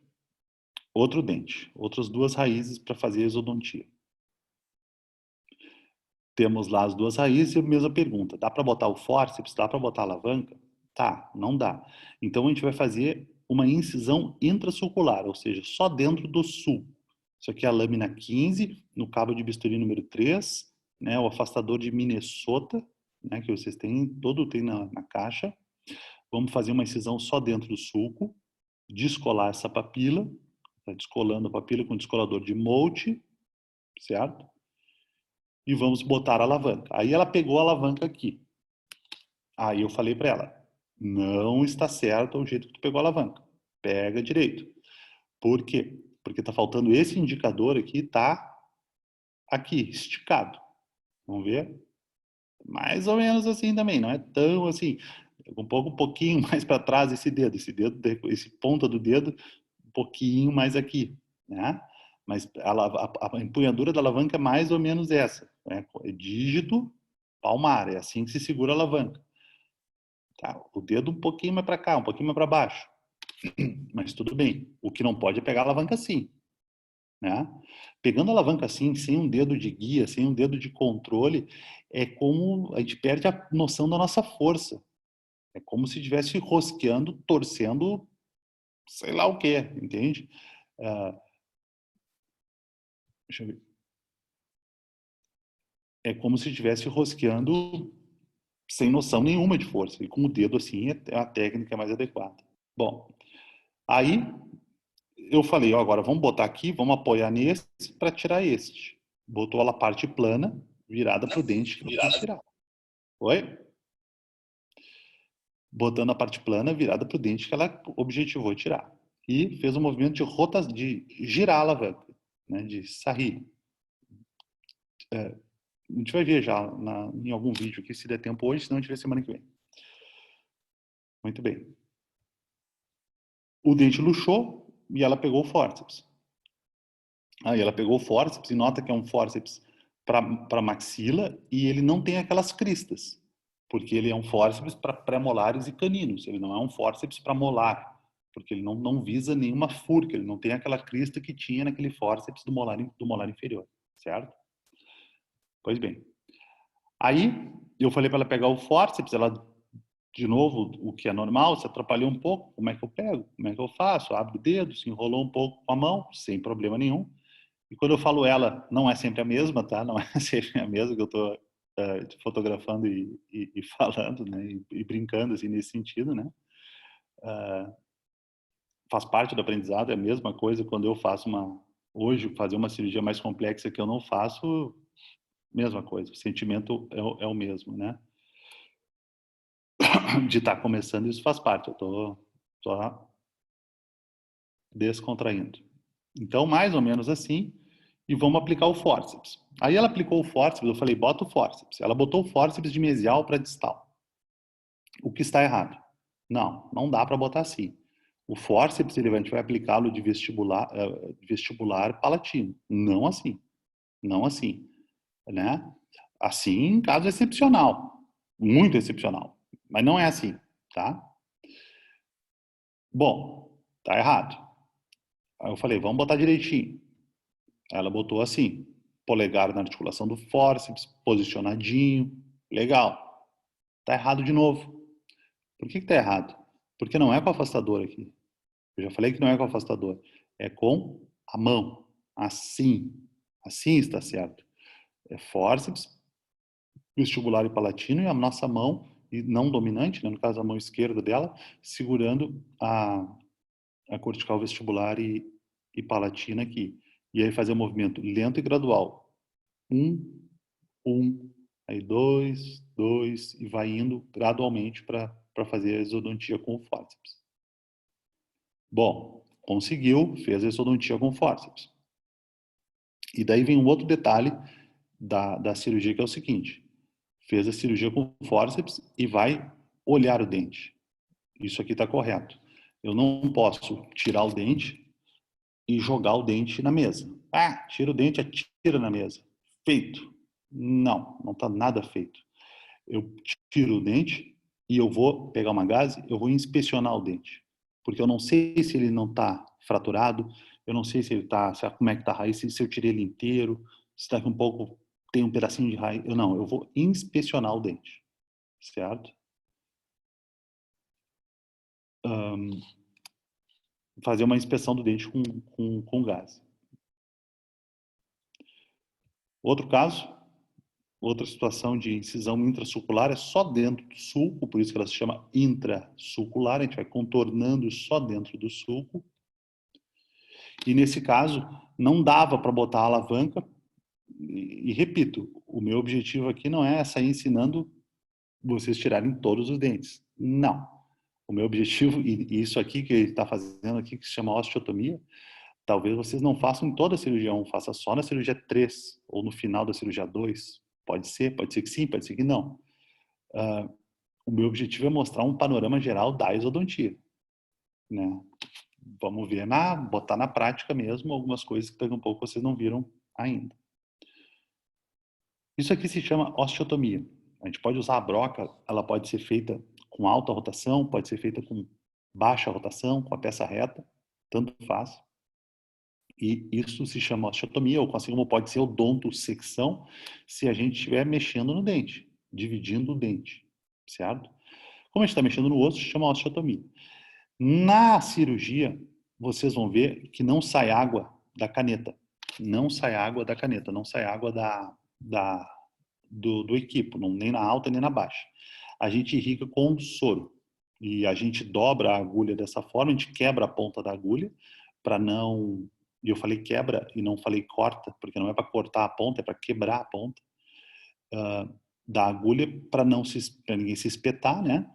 Outro dente, outras duas raízes para fazer a exodontia. Temos lá as duas raízes e a mesma pergunta. Dá para botar o fórceps? Dá para botar a alavanca? Tá, não dá. Então a gente vai fazer uma incisão intrasulcular, ou seja, só dentro do sulco. Isso aqui é a lâmina 15, no cabo de bisturi número 3, né, o afastador de Minnesota, né, que vocês têm, todo tem na caixa. Vamos fazer uma incisão só dentro do sulco, descolar essa papila, tá descolando a papila com descolador de Mold, certo? E vamos botar a alavanca. Aí ela pegou a alavanca aqui. Aí eu falei para ela, não está certo o jeito que tu pegou a alavanca. Pega direito. Por quê? Porque tá faltando esse indicador aqui, tá aqui, esticado. Vamos ver? Mais ou menos assim também, não é tão assim. Um pouquinho mais para trás esse dedo, esse ponta do dedo, um pouquinho mais aqui, né? Mas a empunhadura da alavanca é mais ou menos essa, né? É dígito palmar, é assim que se segura a alavanca. Tá? O dedo um pouquinho mais para cá, um pouquinho mais para baixo. Mas tudo bem. O que não pode é pegar a alavanca assim, né? Pegando a alavanca assim, sem um dedo de guia, sem um dedo de controle, é como a gente perde a noção da nossa força. É como se estivesse rosqueando, torcendo, sei lá o que, entende? Uh, deixa eu ver. É como se estivesse rosqueando sem noção nenhuma de força. E com o dedo assim é a técnica mais adequada. Bom, aí eu falei, ó, agora vamos botar aqui, vamos apoiar nesse para tirar este. Botou ela parte plana, virada para o dente que vai tirar. Oi? Botando a parte plana virada para o dente que ela objetivou tirar. E fez um movimento de girar a alavanca, né, de sarri. É, a gente vai ver já em algum vídeo aqui, se der tempo hoje, senão a gente vê semana que vem. Muito bem. O dente luxou e ela pegou o fórceps. Aí ela pegou o fórceps e nota que é um fórceps para maxila e ele não tem aquelas cristas, porque ele é um fórceps para pré-molares e caninos, ele não é um fórceps para molar, porque ele não visa nenhuma furca, ele não tem aquela crista que tinha naquele fórceps do molar inferior, certo? Pois bem. Aí eu falei para ela pegar o fórceps, ela, de novo, o que é normal, se atrapalhou um pouco, como é que eu pego? Como é que eu faço? Abre o dedo, se enrolou um pouco com a mão, sem problema nenhum. E quando eu falo ela, não é sempre a mesma, tá? Não é sempre a mesma que eu estou fotografando e falando, né? E brincando assim nesse sentido, né? Faz parte do aprendizado, é a mesma coisa quando eu faço Hoje, fazer uma cirurgia mais complexa que eu não faço, mesma coisa, o sentimento é o mesmo, né? De estar começando, isso faz parte, eu tô descontraindo. Então, mais ou menos assim, e vamos aplicar o fórceps. Aí ela aplicou o fórceps, eu falei, bota o fórceps. Ela botou o fórceps de mesial para distal. O que está errado? Não, não dá para botar assim. O fórceps, a gente vai aplicá-lo de vestibular palatino. Não assim. Não assim. Né? Assim, em caso excepcional. Muito excepcional. Mas não é assim, tá? Bom, tá errado. Aí eu falei, vamos botar direitinho. Ela botou assim, polegar na articulação do fórceps, posicionadinho, legal. Tá errado de novo. Por que tá errado? Porque não é com afastador aqui. Eu já falei que não é com afastador. É com a mão. Assim. Assim está certo. É fórceps, vestibular e palatino e a nossa mão, e não dominante, né, no caso a mão esquerda dela, segurando a cortical vestibular e palatina aqui. E aí fazer o movimento lento e gradual. Um, um, aí dois, dois, e vai indo gradualmente para fazer a exodontia com o fórceps. Bom, conseguiu, fez a exodontia com fórceps. E daí vem um outro detalhe da cirurgia, que é o seguinte: fez a cirurgia com fórceps e vai olhar o dente. Isso aqui está correto. Eu não posso tirar o dente e jogar o dente na mesa. Ah, tira o dente, atira na mesa. Feito. Não, não está nada feito. Eu tiro o dente e eu vou pegar uma gaze, eu vou inspecionar o dente. Porque eu não sei se ele não está fraturado, eu não sei se ele está, como é que está a raiz, se eu tirei ele inteiro, se daqui um pouco tem um pedacinho de raiz. Eu vou inspecionar o dente, certo? Fazer uma inspeção do dente com gás. Outro caso, outra situação de incisão intrasulcular é só dentro do sulco, por isso que ela se chama intrasulcular, a gente vai contornando só dentro do sulco. E nesse caso, não dava para botar a alavanca. E repito, o meu objetivo aqui não é sair ensinando vocês tirarem todos os dentes. Não. O meu objetivo, e isso aqui que ele está fazendo aqui, que se chama osteotomia, talvez vocês não façam em toda a cirurgia 1, faça só na cirurgia 3 ou no final da cirurgia 2. Pode ser que sim, pode ser que não. O meu objetivo é mostrar um panorama geral da exodontia, né? Vamos ver, botar na prática mesmo algumas coisas que daqui a um pouco vocês não viram ainda. Isso aqui se chama osteotomia. A gente pode usar a broca, ela pode ser feita com alta rotação, pode ser feita com baixa rotação, com a peça reta, tanto faz. E isso se chama osteotomia, ou assim como pode ser odontosecção, se a gente estiver mexendo no dente, dividindo o dente, certo? Como a gente está mexendo no osso, se chama osteotomia. Na cirurgia, vocês vão ver que não sai água da caneta. Não sai água da caneta, não sai água do equipo, nem na alta nem na baixa. A gente irriga com soro. E a gente dobra a agulha dessa forma, a gente quebra a ponta da agulha para não. E eu falei quebra e não falei corta, porque não é para cortar a ponta, é para quebrar a ponta da agulha para ninguém se espetar, né?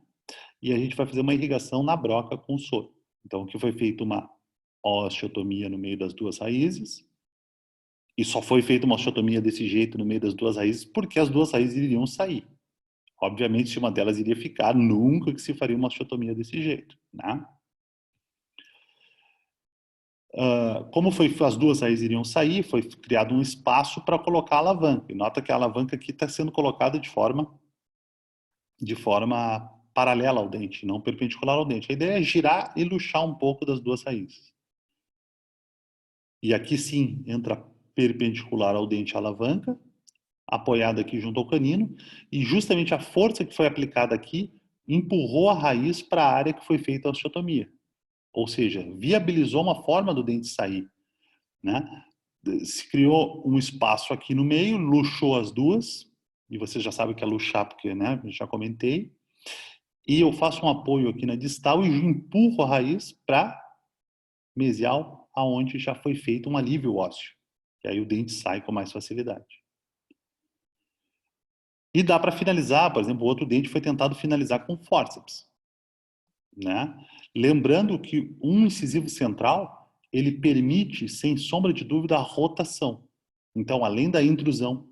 E a gente vai fazer uma irrigação na broca com soro. Então, aqui foi feita uma osteotomia no meio das duas raízes, e só foi feita uma osteotomia desse jeito no meio das duas raízes porque as duas raízes iriam sair. Obviamente, se uma delas iria ficar, nunca que se faria uma osteotomia desse jeito, né? Como as duas raízes iriam sair, foi criado um espaço para colocar a alavanca. E nota que a alavanca aqui está sendo colocada de forma paralela ao dente, não perpendicular ao dente. A ideia é girar e luxar um pouco das duas raízes. E aqui sim entra perpendicular ao dente a alavanca, apoiada aqui junto ao canino, e justamente a força que foi aplicada aqui empurrou a raiz para a área que foi feita a osteotomia. Ou seja, viabilizou uma forma do dente sair, né? Se criou um espaço aqui no meio, luxou as duas, e você já sabe o que é luxar, porque, né, já comentei, e eu faço um apoio aqui na distal e empurro a raiz para mesial aonde já foi feito um alívio ósseo. E aí o dente sai com mais facilidade. E dá para finalizar, por exemplo, o outro dente foi tentado finalizar com fórceps, né? Lembrando que um incisivo central, ele permite, sem sombra de dúvida, a rotação. Então, além da intrusão,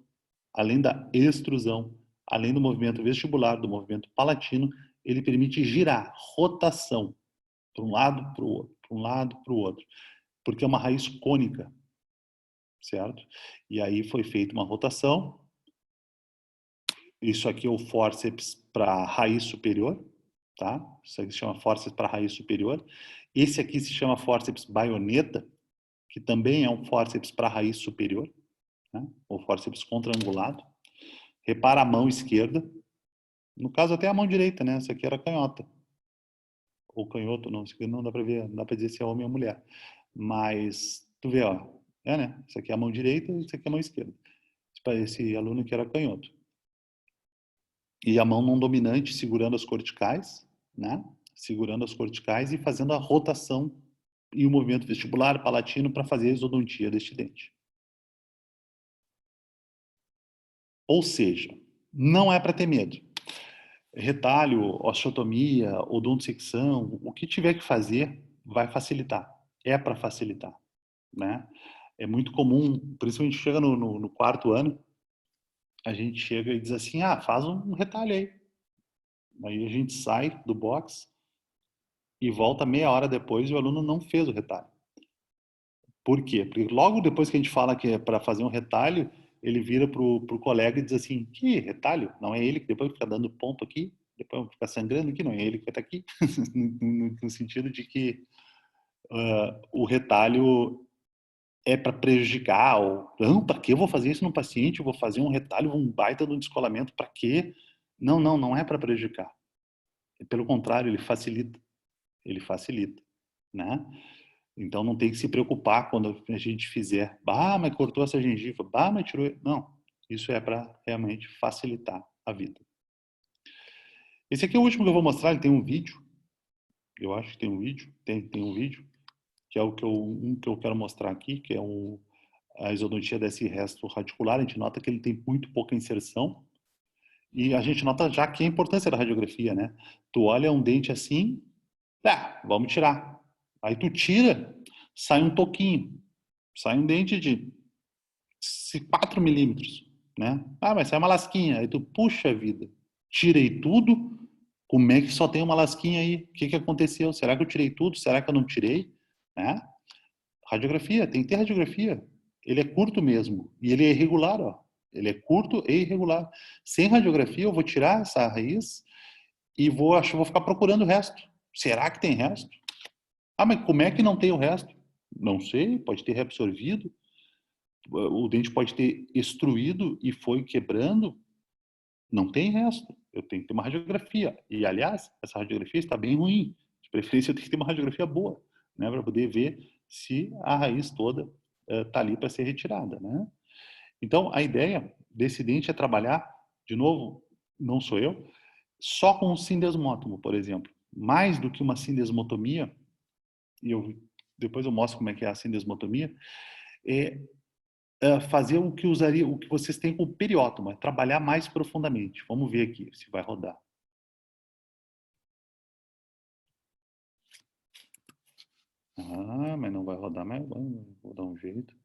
além da extrusão, além do movimento vestibular, do movimento palatino, ele permite girar, rotação, para um lado, para o outro, para um lado, para o outro, porque é uma raiz cônica, certo? E aí foi feita uma rotação. Isso aqui é o fórceps para a raiz superior, tá? Isso aqui se chama fórceps para a raiz superior. Esse aqui se chama fórceps baioneta, que também é um fórceps para a raiz superior, né? Ou fórceps contraangulado. Repara a mão esquerda. No caso, até a mão direita, né? Essa aqui era canhota. Ou canhoto, não, não dá para ver, não dá para dizer se é homem ou mulher. Mas, tu vê, ó. É, né? Isso aqui é a mão direita e isso aqui é a mão esquerda. Esse aluno que era canhoto. E a mão não dominante segurando as corticais, né? Segurando as corticais e fazendo a rotação e o movimento vestibular palatino para fazer a exodontia deste dente. Ou seja, não é para ter medo. Retalho, osteotomia, odontosecção, o que tiver que fazer vai facilitar. É para facilitar, né? É muito comum, por isso a gente chega no quarto ano, a gente chega e diz assim, ah, faz um retalho aí. Aí a gente sai do box e volta meia hora depois e o aluno não fez o retalho. Por quê? Porque logo depois que a gente fala que é para fazer um retalho, ele vira pro colega e diz assim, que retalho? Não é ele que depois fica dando ponto aqui, depois fica sangrando aqui, não é ele que vai estar aqui. No sentido de que o retalho é para prejudicar, ou não, para que eu vou fazer isso no paciente? Eu vou fazer um retalho, um baita de um descolamento, para quê? Não, não, não é para prejudicar. Pelo contrário, ele facilita, né? Então não tem que se preocupar quando a gente fizer, bah, mas cortou essa gengiva, bah, mas tirou. Não, isso é para realmente facilitar a vida. Esse aqui é o último que eu vou mostrar, ele tem um vídeo, eu acho que tem um vídeo, tem um vídeo, que é um que eu quero mostrar aqui, que é a isodontia desse resto radicular. A gente nota que ele tem muito pouca inserção, e a gente nota já que a importância da radiografia, né? Tu olha um dente assim, vamos tirar. Aí tu tira, sai um toquinho, sai um dente de 4 milímetros, né? Ah, mas sai uma lasquinha. Aí tu, puxa vida, tirei tudo, como é que só tem uma lasquinha aí? O que que aconteceu? Será que eu tirei tudo? Será que eu não tirei? Né? Radiografia, tem que ter radiografia. Ele é curto mesmo, e ele é irregular, ó. Ele é curto e irregular. Sem radiografia, eu vou tirar essa raiz e acho que vou ficar procurando o resto. Será que tem resto? Ah, mas como é que não tem o resto? Não sei, pode ter reabsorvido, o dente pode ter extruído e foi quebrando, não tem resto. Eu tenho que ter uma radiografia. E, aliás, essa radiografia está bem ruim. De preferência, eu tenho que ter uma radiografia boa, né, para poder ver se a raiz toda está ali para ser retirada, né? Então, a ideia desse dente é trabalhar, de novo, não sou eu, só com um sindesmótomo, por exemplo. Mais do que uma sindesmotomia, e depois eu mostro como é que é a sindesmotomia, é fazer o que vocês têm com o periótomo, é trabalhar mais profundamente. Vamos ver aqui se vai rodar. Ah, mas não vai rodar, mas vou dar um jeito.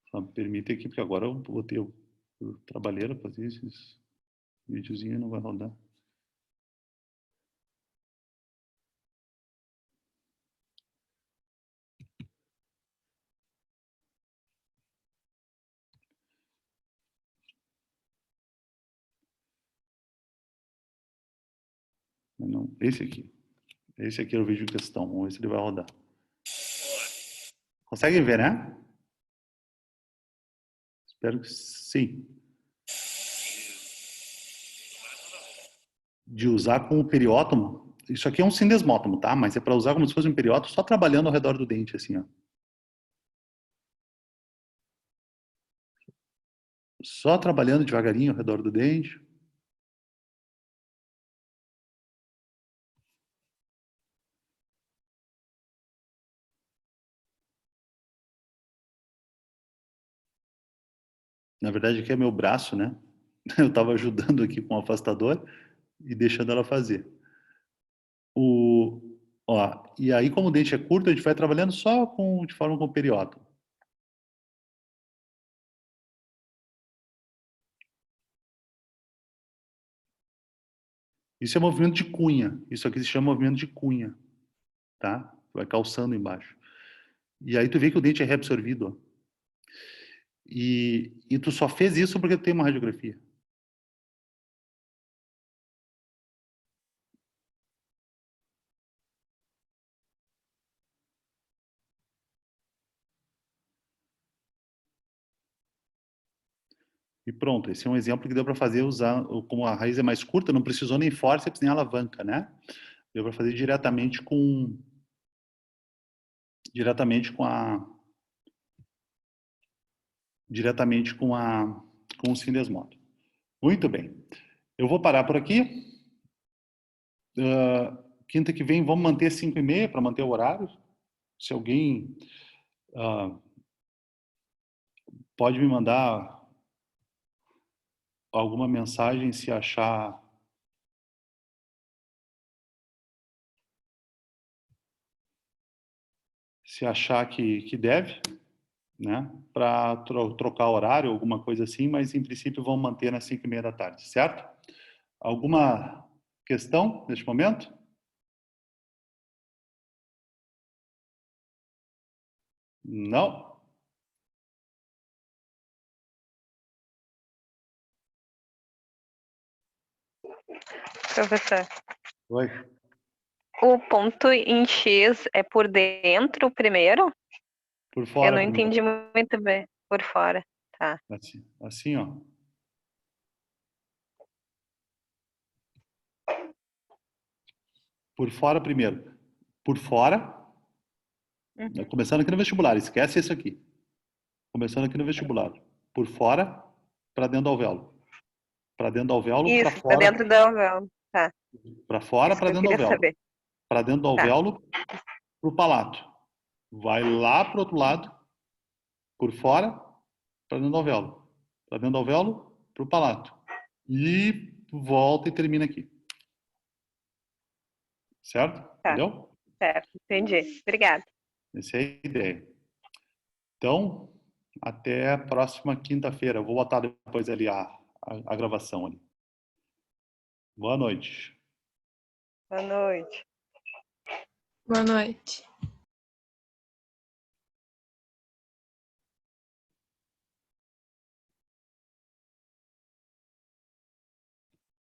Só me permite aqui, porque agora eu vou ter o trabalheiro fazer esses videozinhos e não vai rodar. Mas não, esse aqui. Esse aqui é o vídeo em questão. Vamos ver se ele vai rodar. Conseguem ver, né? Espero que sim. De usar com o periótomo. Isso aqui é um sindesmótomo, tá? Mas é para usar como se fosse um periótomo, só trabalhando ao redor do dente, assim, ó. Só trabalhando devagarinho ao redor do dente. Na verdade, aqui é meu braço, né? Eu estava ajudando aqui com o afastador e deixando ela fazer. Ó, e aí, como o dente é curto, a gente vai trabalhando só de forma com periódon. Isso é movimento de cunha. Isso aqui se chama movimento de cunha, tá? Vai calçando embaixo. E aí tu vê que o dente é reabsorvido, ó. E tu só fez isso porque tu tem uma radiografia. E pronto, esse é um exemplo que deu para fazer como a raiz é mais curta, não precisou nem fórceps nem alavanca, né? Deu para fazer com o Sindesmodo. Muito bem. Eu vou parar por aqui. Quinta que vem vamos manter 5h30 para manter o horário. Se alguém pode me mandar alguma mensagem se achar que deve, né? Para trocar horário, alguma coisa assim, mas em princípio vamos manter nas 5h30 da tarde, certo? Alguma questão neste momento? Não? Professor, Oi. o ponto em X é por dentro primeiro? Por Eu fora não primeiro. entendi muito bem. Por fora, tá. Assim, ó. Por fora primeiro. Por fora, começando aqui no vestibular, esquece isso aqui. Começando aqui no vestibular. Por fora, para dentro do alvéolo. Para dentro do alvéolo, para Isso, pra fora, dentro da alvéolo. Tá, para fora, isso para que eu dentro do queria alvéolo. saber. Para dentro do Tá, alvéolo, para o palato. Vai lá para o outro lado, por fora, para dentro do alvéolo. Para dentro do alvéolo, para o palato. E volta e termina aqui. Certo? tá, Entendeu? certo, entendi. Obrigada. Essa é a ideia. Então, até a próxima quinta-feira. Eu vou botar depois ali a gravação ali. Boa noite. Boa noite. Boa noite.